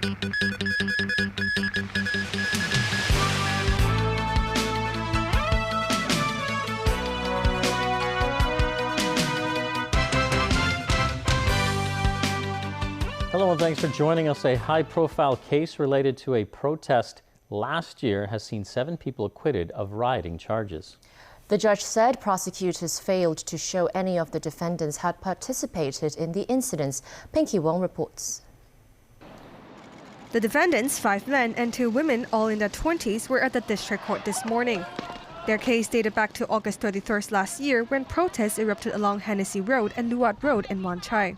Hello and thanks for joining us. A high-profile case related to a protest last year has seen 7 people acquitted of rioting charges. The judge said prosecutors failed to show any of the defendants had participated in the incidents. Pinky Wong reports. The defendants, 5 men and 2 women, all in their 20s, were at the district court this morning. Their case dated back to August 31st last year when protests erupted along Hennessy Road and Luat Road in Wan Chai.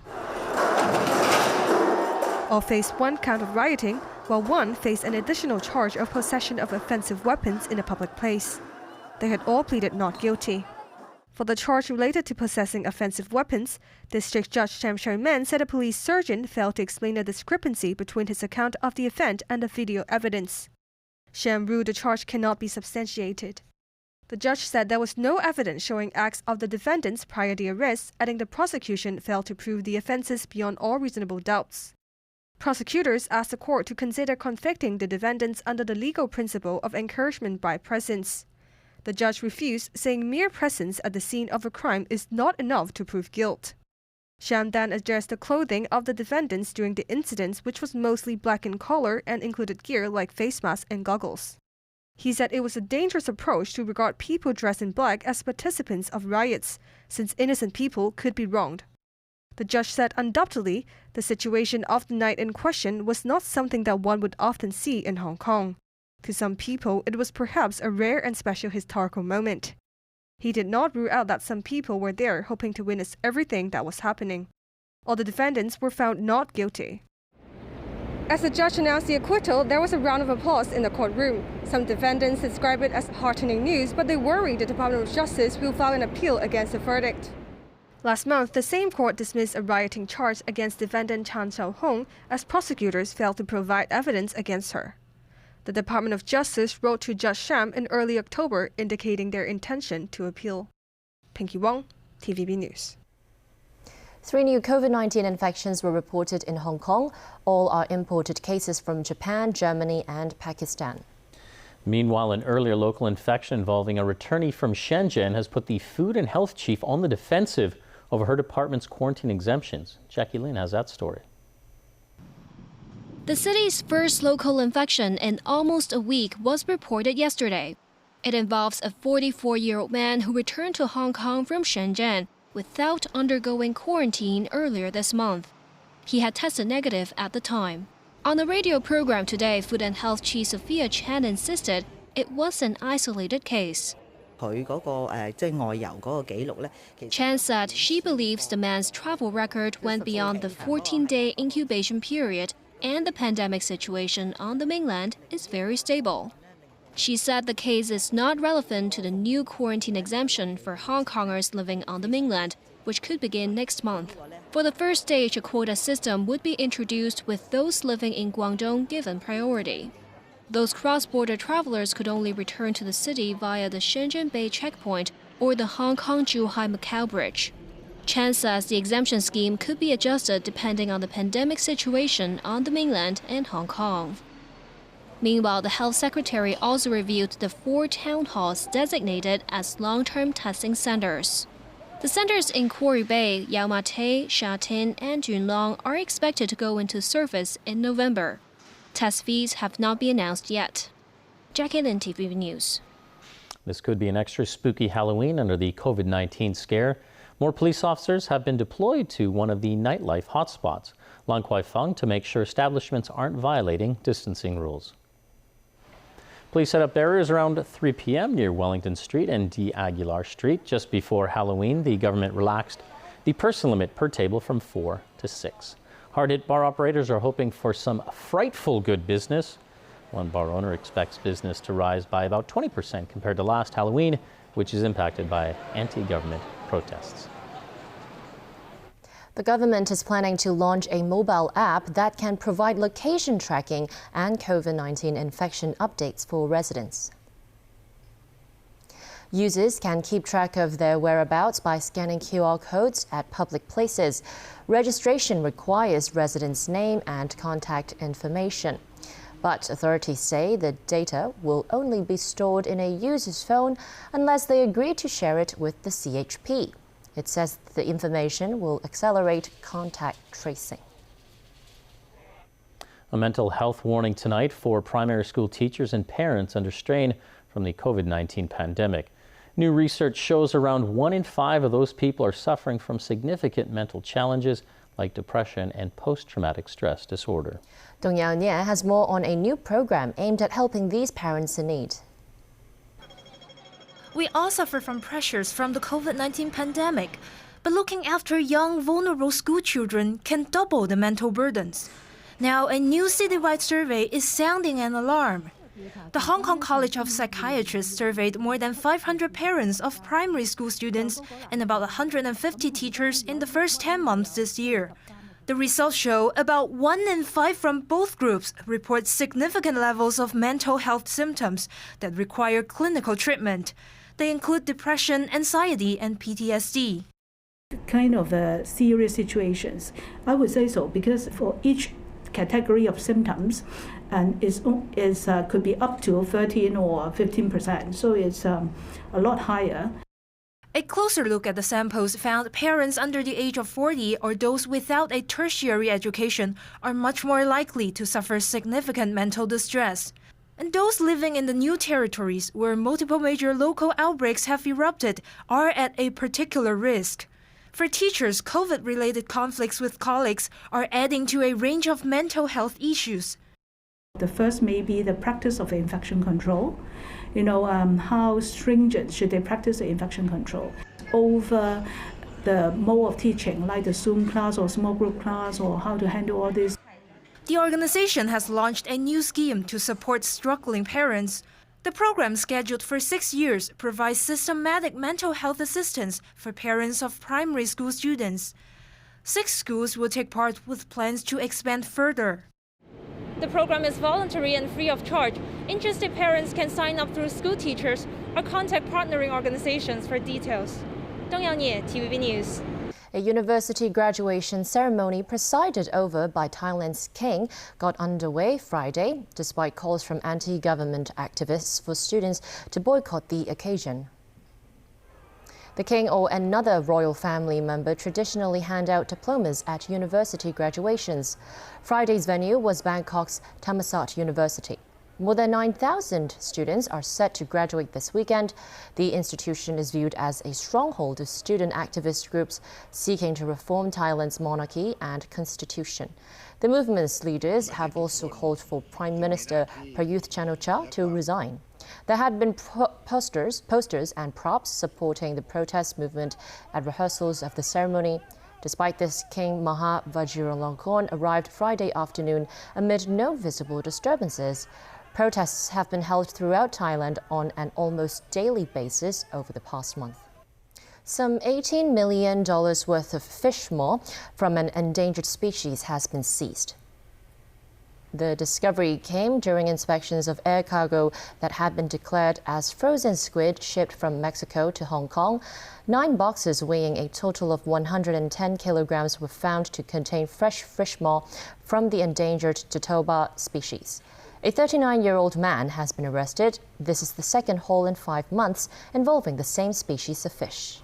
All faced 1 count of rioting, while 1 faced an additional charge of possession of offensive weapons in a public place. They had all pleaded not guilty. For the charge related to possessing offensive weapons, District Judge Sham Shui-man said a police surgeon failed to explain a discrepancy between his account of the event and the video evidence. Sham ruled the charge cannot be substantiated. The judge said there was no evidence showing acts of the defendants prior to the arrest, adding the prosecution failed to prove the offences beyond all reasonable doubts. Prosecutors asked the court to consider convicting the defendants under the legal principle of encouragement by presence. The judge refused, saying mere presence at the scene of a crime is not enough to prove guilt. Sham then addressed the clothing of the defendants during the incidents, which was mostly black in color and included gear like face masks and goggles. He said it was a dangerous approach to regard people dressed in black as participants of riots, since innocent people could be wronged. The judge said undoubtedly, the situation of the night in question was not something that one would often see in Hong Kong. To some people, it was perhaps a rare and special historical moment. He did not rule out that some people were there hoping to witness everything that was happening. All the defendants were found not guilty. As the judge announced the acquittal, there was a round of applause in the courtroom. Some defendants described it as heartening news, but they worry the Department of Justice will file an appeal against the verdict. Last month, the same court dismissed a rioting charge against defendant Chan Xiaohong as prosecutors failed to provide evidence against her. The Department of Justice wrote to Judge Sham in early October indicating their intention to appeal. Pinky Wong, TVB News. 3 new COVID-19 infections were reported in Hong Kong. All are imported cases from Japan, Germany and Pakistan. Meanwhile, an earlier local infection involving a returnee from Shenzhen has put the food and health chief on the defensive over her department's quarantine exemptions. Jackie Lin has that story. The city's first local infection in almost a week was reported yesterday. It involves a 44-year-old man who returned to Hong Kong from Shenzhen without undergoing quarantine earlier this month. He had tested negative at the time. On the radio program today, Food and Health Chief Sophia Chan insisted it was an isolated case. Chan said she believes the man's travel record went beyond the 14-day incubation period and the pandemic situation on the mainland is very stable. She said the case is not relevant to the new quarantine exemption for Hong Kongers living on the mainland, which could begin next month. For the first stage, a quota system would be introduced with those living in Guangdong given priority. Those cross-border travelers could only return to the city via the Shenzhen Bay checkpoint or the Hong Kong-Zhuhai-Macau Bridge. Chan says the exemption scheme could be adjusted depending on the pandemic situation on the mainland and Hong Kong. Meanwhile, the health secretary also reviewed the 4 town halls designated as long-term testing centers. The centers in Quarry Bay, Yau Ma Tei, Sha Tin and Jun Long are expected to go into service in November. Test fees have not been announced yet. Jackie Lin, TVB News. This could be an extra spooky Halloween under the COVID-19 scare. More police officers have been deployed to one of the nightlife hotspots, Lan Kwai Fong, to make sure establishments aren't violating distancing rules. Police set up barriers around 3 p.m. near Wellington Street and D. Aguilar Street. Just before Halloween, the government relaxed the person limit per table from 4 to 6. Hard-hit bar operators are hoping for some frightful good business. One bar owner expects business to rise by about 20% compared to last Halloween, which is impacted by anti-government protests. The government is planning to launch a mobile app that can provide location tracking and COVID-19 infection updates for residents. Users can keep track of their whereabouts by scanning QR codes at public places. Registration requires residents' name and contact information. But authorities say the data will only be stored in a user's phone unless they agree to share it with the CHP. It says the information will accelerate contact tracing. A mental health warning tonight for primary school teachers and parents under strain from the COVID-19 pandemic. New research shows around 1 in 5 of those people are suffering from significant mental challenges like depression and post-traumatic stress disorder. Dong Yao-Nie has more on a new program aimed at helping these parents in need. We all suffer from pressures from the COVID-19 pandemic, but looking after young, vulnerable school children can double the mental burdens. Now, a new citywide survey is sounding an alarm. The Hong Kong College of Psychiatrists surveyed more than 500 parents of primary school students and about 150 teachers in the first 10 months this year. The results show about 1 in 5 from both groups report significant levels of mental health symptoms that require clinical treatment. They include depression, anxiety, and PTSD. Kind of serious situations, I would say so, because for each category of symptoms, and could be up to 13 or 15%, so it's a lot higher. A closer look at the samples found parents under the age of 40 or those without a tertiary education are much more likely to suffer significant mental distress. And those living in the new territories where multiple major local outbreaks have erupted are at a particular risk. For teachers, COVID-related conflicts with colleagues are adding to a range of mental health issues. The first may be the practice of infection control. How stringent should they practice the infection control over the mode of teaching, like the Zoom class or small group class, or how to handle all this. The organization has launched a new scheme to support struggling parents. The program, scheduled for 6 years, provides systematic mental health assistance for parents of primary school students. 6 schools will take part with plans to expand further. The program is voluntary and free of charge. Interested parents can sign up through school teachers or contact partnering organizations for details. Dong Yao-Nie, TVB News. A university graduation ceremony presided over by Thailand's king got underway Friday, despite calls from anti-government activists for students to boycott the occasion. The king or another royal family member traditionally hand out diplomas at university graduations. Friday's venue was Bangkok's Thammasat University. More than 9,000 students are set to graduate this weekend. The institution is viewed as a stronghold of student activist groups seeking to reform Thailand's monarchy and constitution. The movement's leaders have also called for Prime Minister Prayuth Chan-o-cha to resign. There had been posters and props supporting the protest movement at rehearsals of the ceremony. Despite this, King Maha Vajiralongkorn arrived Friday afternoon amid no visible disturbances. Protests have been held throughout Thailand on an almost daily basis over the past month. Some $18 million worth of fish maw from an endangered species has been seized. The discovery came during inspections of air cargo that had been declared as frozen squid shipped from Mexico to Hong Kong. 9 boxes weighing a total of 110 kilograms were found to contain fresh fish maw from the endangered Jatoba species. A 39-year-old man has been arrested. This is the second haul in 5 months involving the same species of fish.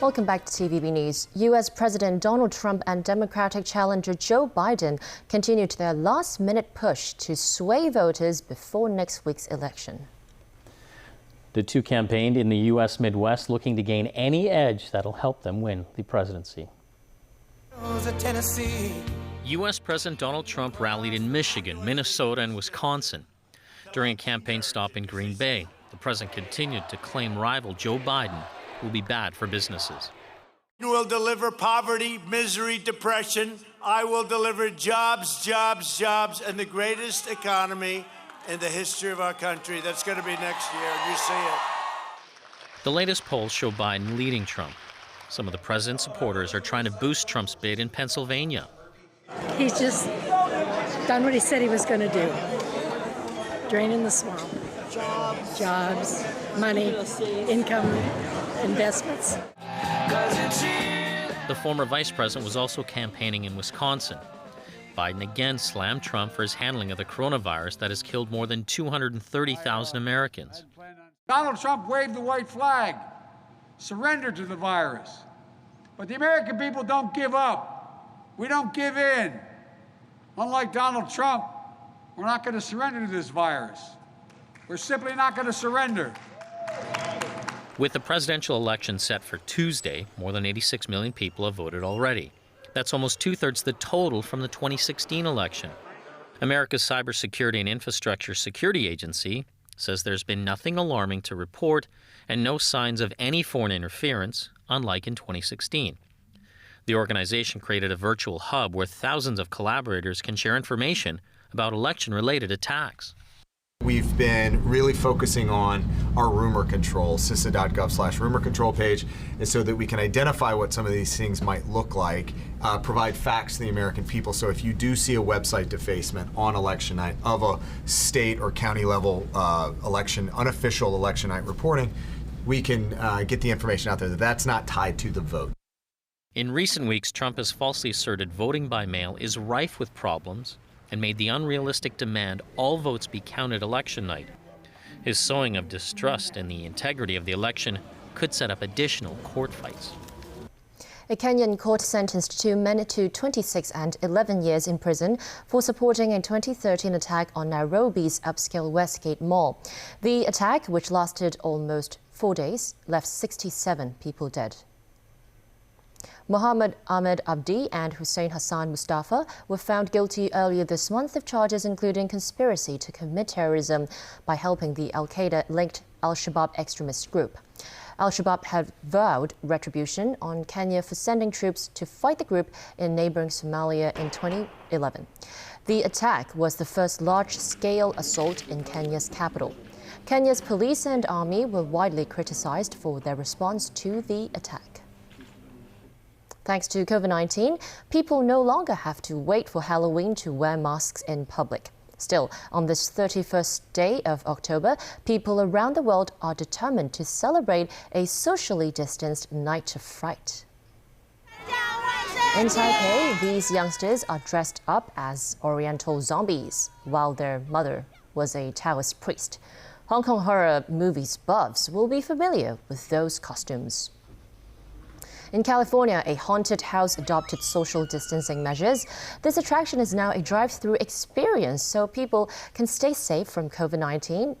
Welcome back to TVB News. U.S. President Donald Trump and Democratic challenger Joe Biden continued their last-minute push to sway voters before next week's election. The two campaigned in the U.S. Midwest, looking to gain any edge that'll help them win the presidency. U.S. President Donald Trump rallied in Michigan, Minnesota, and Wisconsin. During a campaign stop in Green Bay, the president continued to claim rival Joe Biden will be bad for businesses. Will deliver poverty, misery, depression. I will deliver jobs, jobs, jobs, and the greatest economy in the history of our country. That's going to be next year. You see it. The latest polls show Biden leading Trump. Some of the president's supporters are trying to boost Trump's bid in Pennsylvania. He's just done what he said he was going to do. Draining the swamp. Jobs, money, income, investments. The former vice president was also campaigning in Wisconsin. Biden again slammed Trump for his handling of the coronavirus that has killed more than 230,000 Americans. Donald Trump waved the white flag, surrendered to the virus. But the American people don't give up. We don't give in. Unlike Donald Trump, we're not going to surrender to this virus. We're simply not going to surrender. With the presidential election set for Tuesday, more than 86 million people have voted already. That's almost two-thirds the total from the 2016 election. America's Cybersecurity and Infrastructure Security Agency says there's been nothing alarming to report and no signs of any foreign interference, unlike in 2016. The organization created a virtual hub where thousands of collaborators can share information about election-related attacks. We've been really focusing on our rumor control, CISA.gov/rumor control page, and so that we can identify what some of these things might look like, provide facts to the American people. So if you do see a website defacement on election night of a state or county level unofficial election night reporting, we can get the information out there that that's not tied to the vote. In recent weeks, Trump has falsely asserted voting by mail is rife with problems and made the unrealistic demand all votes be counted election night. His sowing of distrust in the integrity of the election could set up additional court fights. A Kenyan court sentenced two men to 26 and 11 years in prison for supporting a 2013 attack on Nairobi's upscale Westgate Mall. The attack, which lasted almost 4 days, left 67 people dead. Mohammed Ahmed Abdi and Hussein Hassan Mustafa were found guilty earlier this month of charges including conspiracy to commit terrorism by helping the Al-Qaeda-linked Al-Shabaab extremist group. Al-Shabaab had vowed retribution on Kenya for sending troops to fight the group in neighboring Somalia in 2011. The attack was the first large-scale assault in Kenya's capital. Kenya's police and army were widely criticized for their response to the attack. Thanks to COVID-19, people no longer have to wait for Halloween to wear masks in public. Still, on this 31st day of October, people around the world are determined to celebrate a socially distanced night of fright. In Taipei, these youngsters are dressed up as Oriental zombies, while their mother was a Taoist priest. Hong Kong horror movies buffs will be familiar with those costumes. In California, a haunted house adopted social distancing measures. This attraction is now a drive-through experience, so people can stay safe from COVID-19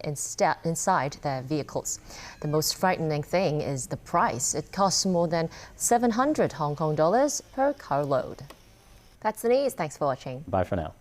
inside their vehicles. The most frightening thing is the price. It costs more than 700 Hong Kong dollars per carload. That's the news. Thanks for watching. Bye for now.